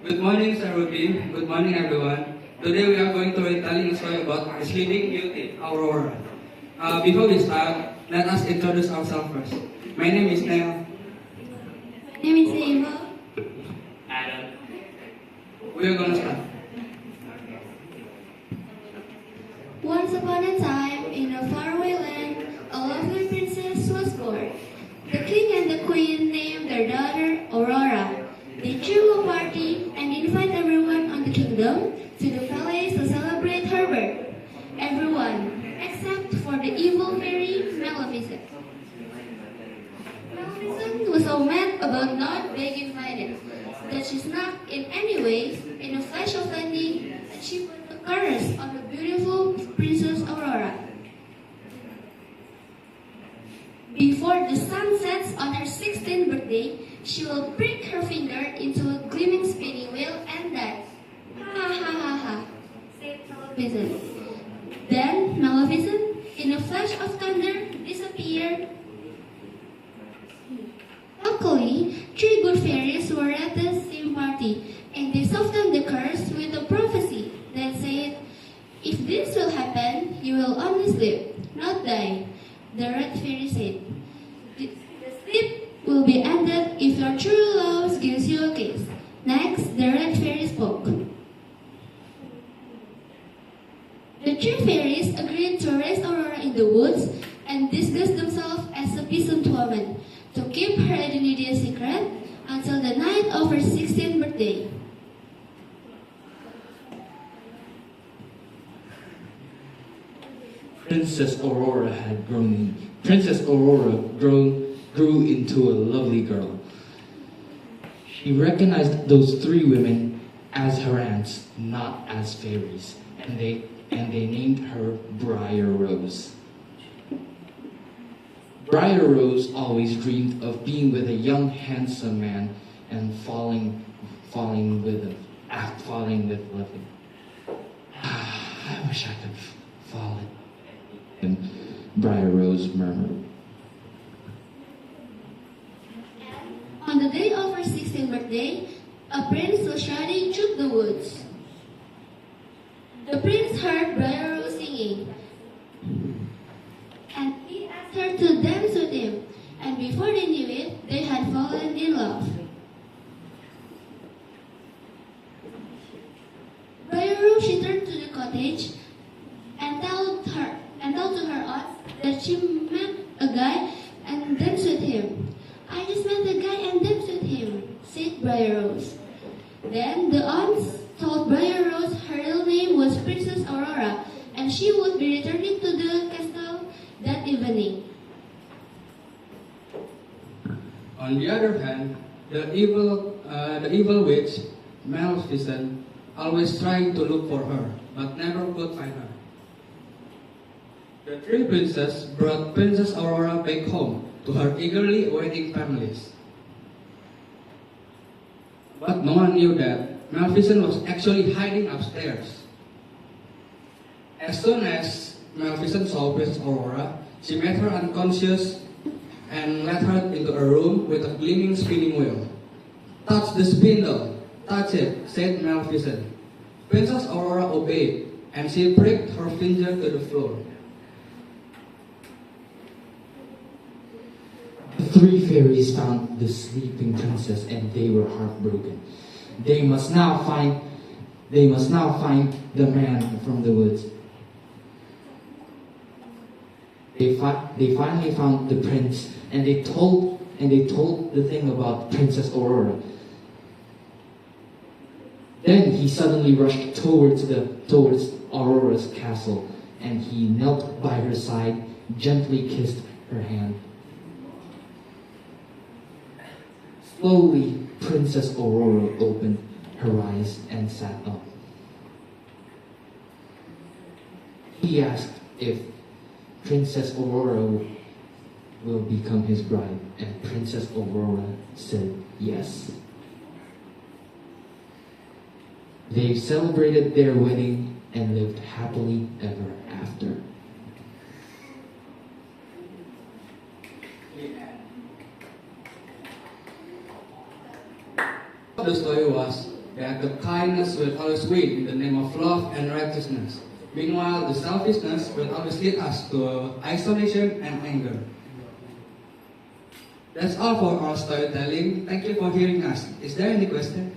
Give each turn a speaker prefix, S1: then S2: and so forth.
S1: Good morning, Sir Ruby. Good morning, everyone. Today we are going to retelling a story about the sleeping beauty, Aurora. Before we start, let us introduce ourselves first. My name is Neil.
S2: My name is Eva.
S1: We are going to start.
S2: Once upon a time, in a faraway land, a lovely princess was born. The king and the queen named their daughter Aurora. They threw a party and invited everyone on the kingdom to the palace to celebrate her birth. Everyone, except for the evil fairy Maleficent. Maleficent was so mad about not being invited that she snuck in anyways. In a flash of lightning, and she put a curse on the beautiful Princess Aurora. Before the sun sets on her 16th birthday, she will prick her finger into a gleaming spinning wheel and die. Ha ha ha ha, said Maleficent. Then Maleficent, in a flash of thunder, disappeared. Luckily, three good fairies were at the same party, and they softened the curse with a prophecy that said, "If this will happen, you will only sleep, not die." The red fairy said, "The sleep will be ended if your true love gives you a kiss." Next, the red fairy spoke. The three fairies agreed to raise Aurora in the woods and disguise themselves as a peasant woman to keep her identity a secret until the night of her 16th birthday.
S3: Princess Aurora grew into a lovely girl. She recognized those three women as her aunts, not as fairies, and they named her Briar Rose. Briar Rose always dreamed of being with a young, handsome man and falling with lovely. I wish I could fall in him, Briar Rose murmured.
S2: On the day of her 16th birthday, a prince was riding through the woods. The prince heard Briar Rose singing, and he asked her to dance with him, and before they knew it, they had fallen in love. Briar Rose returned to the cottage and told to her aunt that she met a guy and danced with him. "I just met a guy and danced with him," said Briar Rose. Then the aunts told Briar Rose her real name was Princess Aurora, and she would be returning to the castle that evening.
S1: On the other hand, the evil witch Maleficent always tried to look for her, but never could find her. The three princes brought Princess Aurora back home to her eagerly awaiting families. But no one knew that Maleficent was actually hiding upstairs. As soon as Maleficent saw Princess Aurora, she made her unconscious and led her into a room with a gleaming spinning wheel. "Touch the spindle, touch it," said Maleficent. Princess Aurora obeyed, and she pricked her finger to the floor.
S3: The three fairies found the sleeping princess, and they were heartbroken. They must now find the man from the woods. They finally found the prince, and they told the thing about Princess Aurora. Then he suddenly rushed towards Aurora's castle, and he knelt by her side, gently kissed her hand. Slowly, Princess Aurora opened her eyes and sat up. He asked if Princess Aurora will become his bride, and Princess Aurora said yes. They celebrated their wedding and lived happily ever after.
S1: The story was that the kindness will always win in the name of love and righteousness. Meanwhile, the selfishness will always lead us to isolation and anger. That's all for our storytelling. Thank you for hearing us. Is there any question?